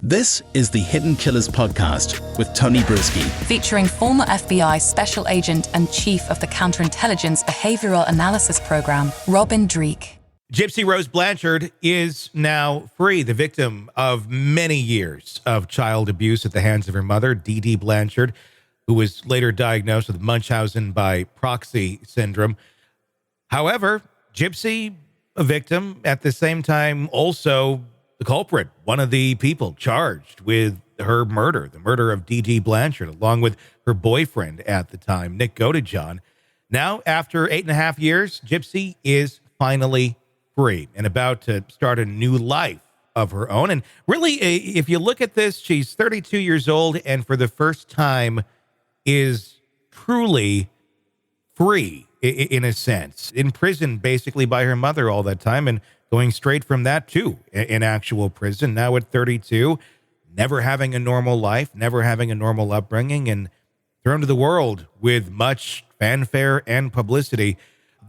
This is the Hidden Killers podcast with Tony Brueski. Featuring former FBI Special Agent and Chief of the Counterintelligence Behavioral Analysis Program, Robin Dreeke. Gypsy Rose Blanchard is now free, the victim of many years of child abuse at the hands of her mother, Dee Dee Blanchard, who was later diagnosed with Munchausen by proxy syndrome. However, Gypsy, a victim, at the same time also the culprit, one of the people charged with her murder, the murder of Dee Dee Blanchard, along with her boyfriend at the time, Nick Godejohn. Now, after 8.5 years, Gypsy is finally free and about to start a new life of her own. And really, if you look at this, she's 32 years old and for the first time is truly free in a sense, in prison basically by her mother all that time and going straight from that to in actual prison. Now at 32, never having a normal life, never having a normal upbringing, and thrown to the world with much fanfare and publicity.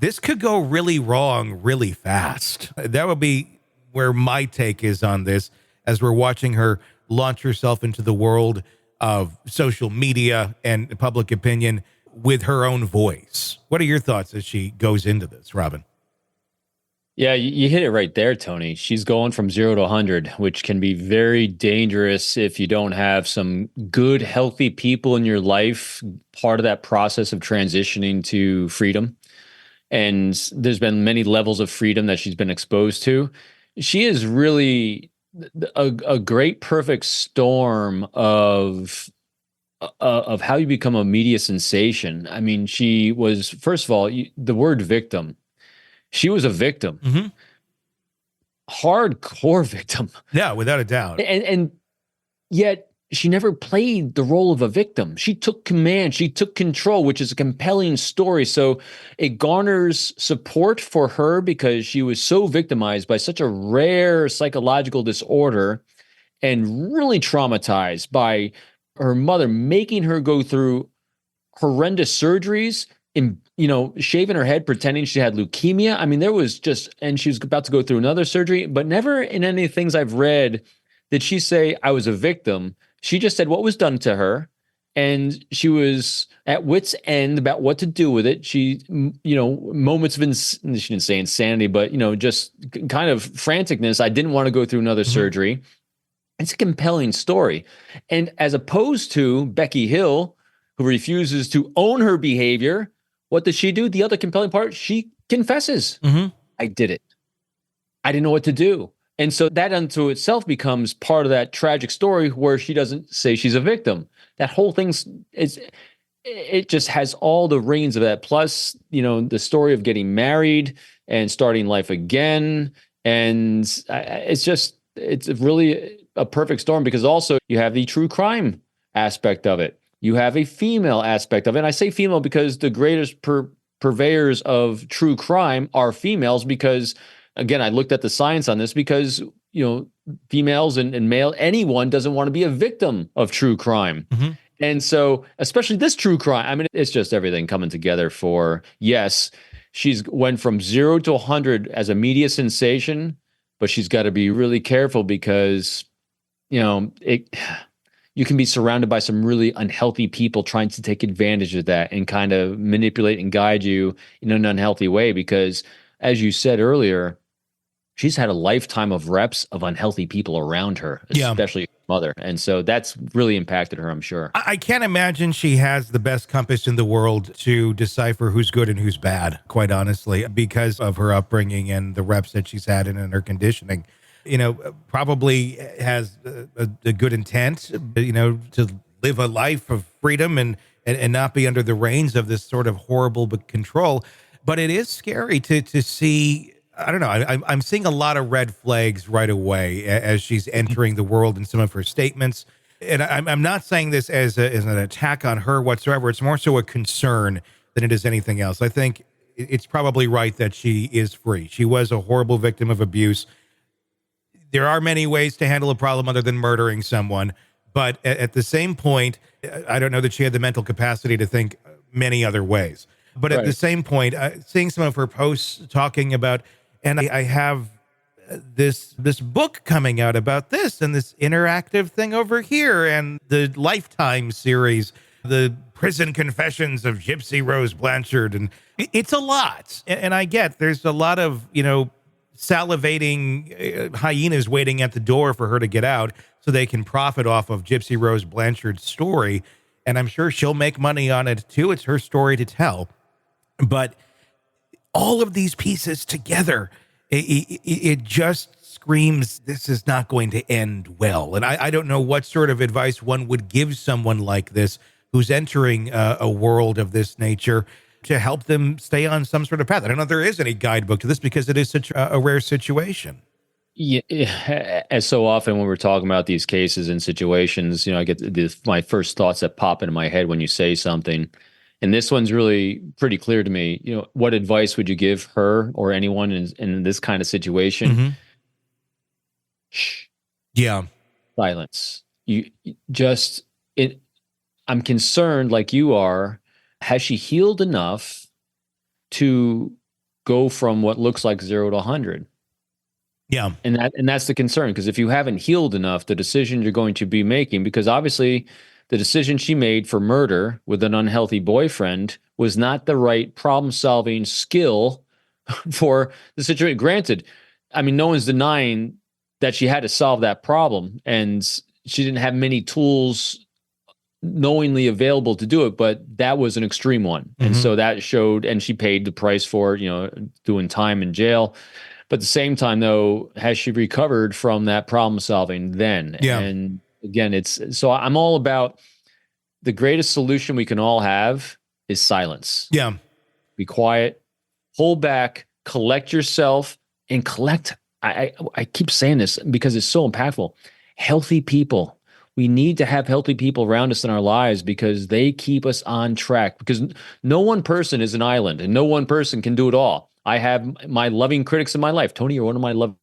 This could go really wrong really fast. That would be where my take is on this as we're watching her launch herself into the world of social media and public opinion with her own voice. What are your thoughts as she goes into this, Robin? Yeah, you hit it right there, Tony. She's going from 0 to 100, which can be very dangerous if you don't have some good, healthy people in your life, part of that process of transitioning to freedom. And there's been many levels of freedom that she's been exposed to. She is really a great, perfect storm of how you become a media sensation. I mean, she was, first of all, the word victim. She was a victim, hardcore victim. Yeah, without a doubt. And yet she never played the role of a victim. She took command. She took control, which is a compelling story. So it garners support for her because she was so victimized by such a rare psychological disorder and really traumatized by her mother making her go through horrendous surgeries, shaving her head, pretending she had leukemia. I mean, there was and she was about to go through another surgery, but never in any things I've read did she say, I was a victim. She just said what was done to her, and she was at wit's end about what to do with it. She, moments of, she didn't say insanity, but, just kind of franticness. I didn't want to go through another surgery. It's a compelling story. And as opposed to Becky Hill, who refuses to own her behavior, what does she do? The other compelling part, she confesses. I did it. I didn't know what to do. And so that unto itself becomes part of that tragic story where she doesn't say she's a victim. That whole it just has all the reins of that. Plus, the story of getting married and starting life again. And it's really a perfect storm because also you have the true crime aspect of it. You have a female aspect of it. And I say female because the greatest purveyors of true crime are females because, again, I looked at the science on this because, females and male, anyone doesn't want to be a victim of true crime. And so, especially this true crime, I mean, it's just everything coming together for, yes, she's went from 0 to 100 as a media sensation, but she's got to be really careful because, you can be surrounded by some really unhealthy people trying to take advantage of that and kind of manipulate and guide you in an unhealthy way. Because as you said earlier, she's had a lifetime of reps of unhealthy people around her, especially her mother. And so that's really impacted her, I'm sure. I can't imagine she has the best compass in the world to decipher who's good and who's bad, quite honestly, because of her upbringing and the reps that she's had and her conditioning. Probably has a good intent, to live a life of freedom and not be under the reins of this sort of horrible control. But it is scary to see. I don't know. I'm seeing a lot of red flags right away as she's entering the world in some of her statements. And I'm not saying this as an attack on her whatsoever. It's more so a concern than it is anything else. I think it's probably right that she is free. She was a horrible victim of abuse. There are many ways to handle a problem other than murdering someone. But at the same point, I don't know that she had the mental capacity to think many other ways. But at the same point, seeing some of her posts talking about, and I have this book coming out about this and this interactive thing over here and the Lifetime series, the Prison Confessions of Gypsy Rose Blanchard. And it's a lot. And I get there's a lot of, salivating hyenas waiting at the door for her to get out so they can profit off of Gypsy Rose Blanchard's story. And I'm sure she'll make money on it too. It's her story to tell. But all of these pieces together, it just screams, this is not going to end well. And I don't know what sort of advice one would give someone like this who's entering a world of this nature to help them stay on some sort of path. I don't know if there is any guidebook to this because it is such a rare situation. Yeah, as so often when we're talking about these cases and situations, I get my first thoughts that pop into my head when you say something. And this one's really pretty clear to me. What advice would you give her or anyone in this kind of situation? Mm-hmm. Shh. Yeah. Silence. I'm concerned, like you are. Has she healed enough to go from what looks like 0 to 100? Yeah. And that's the concern, because if you haven't healed enough, the decision you're going to be making, because obviously the decision she made for murder with an unhealthy boyfriend was not the right problem-solving skill for the situation. Granted, no one's denying that she had to solve that problem, and she didn't have many tools knowingly available to do it, but that was an extreme one. Mm-hmm. And so that showed, and she paid the price for it, doing time in jail. But at the same time, though, has she recovered from that problem solving then? Yeah. And again, so I'm all about the greatest solution we can all have is silence. Yeah. Be quiet, hold back, collect yourself, and collect. I keep saying this because it's so impactful. Healthy people. We need to have healthy people around us in our lives because they keep us on track, because no one person is an island and no one person can do it all. I have my loving critics in my life. Tony, you're one of my loving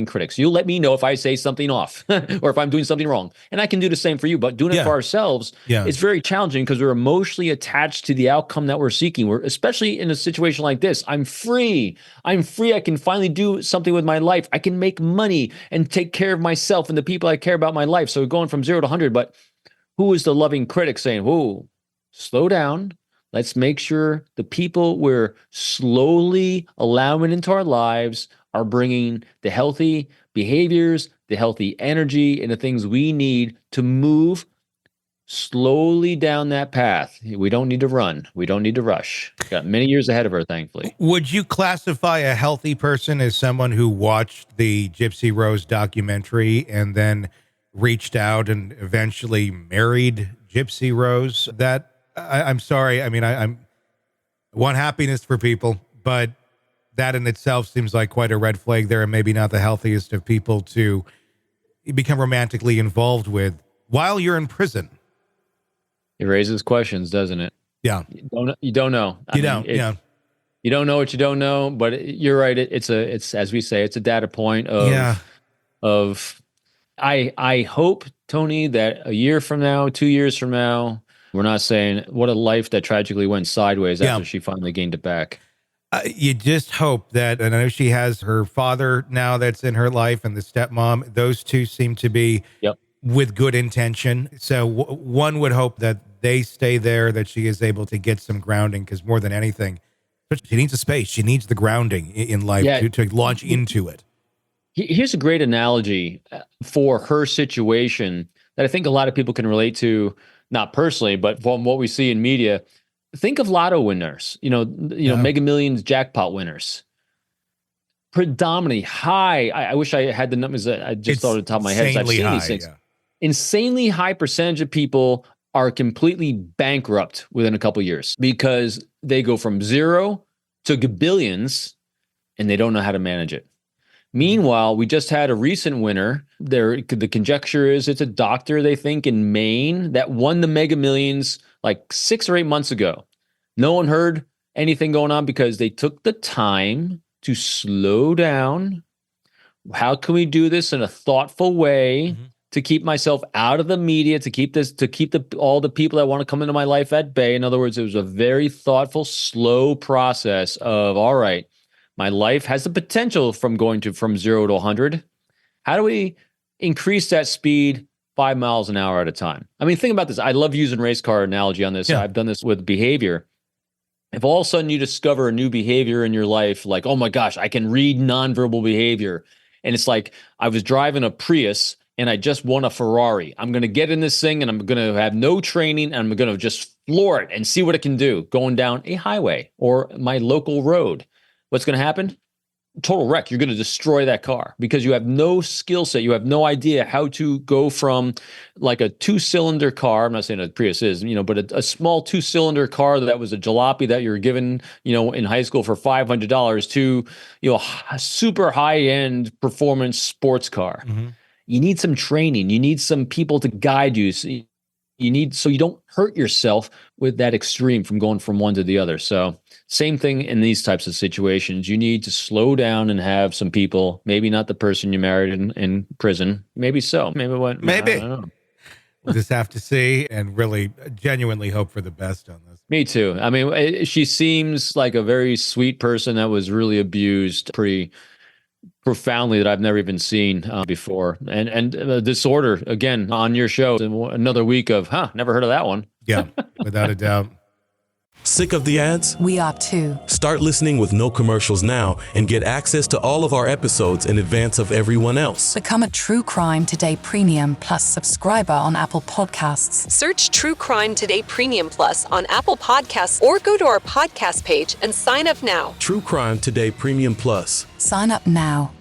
critics. You'll let me know if I say something off or if I'm doing something wrong. And I can do the same for you, but doing it for ourselves, it's very challenging because we're emotionally attached to the outcome that we're seeking. Especially in a situation like this. I'm free. I can finally do something with my life. I can make money and take care of myself and the people I care about in my life. So we're going from 0 to 100, but who is the loving critic saying, whoa, slow down. Let's make sure the people we're slowly allowing into our lives are bringing the healthy behaviors, the healthy energy, and the things we need to move slowly down that path. We don't need to run. We don't need to rush. We've got many years ahead of her, thankfully. Would you classify a healthy person as someone who watched the Gypsy Rose documentary and then reached out and eventually married Gypsy Rose? I'm sorry. I want happiness for people, but that in itself seems like quite a red flag there, and maybe not the healthiest of people to become romantically involved with while you're in prison. It raises questions, doesn't it? Yeah. You don't know. You don't know what you don't know, but you're right. It's as we say, it's a data point of I hope, Tony, that a year from now, 2 years from now, we're not saying what a life that tragically went sideways after she finally gained it back. You just hope that, and I know she has her father now that's in her life and the stepmom. Those two seem to be with good intention. So one would hope that they stay there, that she is able to get some grounding, because more than anything, she needs a space. She needs the grounding in life to launch into it. Here's a great analogy for her situation that I think a lot of people can relate to, not personally, but from what we see in media. Think of lotto winners, Mega Millions jackpot winners. Predominantly high. I wish I had the numbers. I just thought at the top of my head. I've seen these things. Yeah. Insanely high percentage of people are completely bankrupt within a couple of years because they go from 0 to billions and they don't know how to manage it. Meanwhile, we just had a recent winner. The conjecture is it's a doctor, they think, in Maine that won the Mega Millions like 6 or 8 months ago. No one heard anything going on because they took the time to slow down. How can we do this in a thoughtful way to keep myself out of the media, to keep all the people that want to come into my life at bay? In other words, it was a very thoughtful, slow process of, all right, My life has the potential from 0 to 100. How do we increase that speed 5 miles an hour at a time? I mean, think about this. I love using race car analogy on this. Yeah. I've done this with behavior. If all of a sudden you discover a new behavior in your life, like, oh my gosh, I can read nonverbal behavior. And it's like, I was driving a Prius and I just won a Ferrari. I'm going to get in this thing and I'm going to have no training and I'm going to just floor it and see what it can do going down a highway or my local road. What's going to happen? Total wreck. You're going to destroy that car because you have no skill set. You have no idea how to go from like a 2-cylinder car. I'm not saying a Prius is, but a small 2-cylinder car that was a jalopy that you were given, in high school for $500 to, a super high-end performance sports car. Mm-hmm. You need some training. You need some people to guide you. So you don't hurt yourself with that extreme from going from one to the other. So same thing in these types of situations. You need to slow down and have some people, maybe not the person you married in prison. Maybe so. Maybe what? Maybe. I don't know. We'll just have to see and really genuinely hope for the best on this. Me too. I mean, she seems like a very sweet person that was really abused pretty profoundly that I've never even seen before. And disorder, again, on your show, another week of, never heard of that one. Yeah, without a doubt. Sick of the ads? We are too. Start listening with no commercials now and get access to all of our episodes in advance of everyone else. Become a True Crime Today Premium Plus subscriber on Apple Podcasts. Search True Crime Today Premium Plus on Apple Podcasts or go to our podcast page and sign up now. True Crime Today Premium Plus. Sign up now.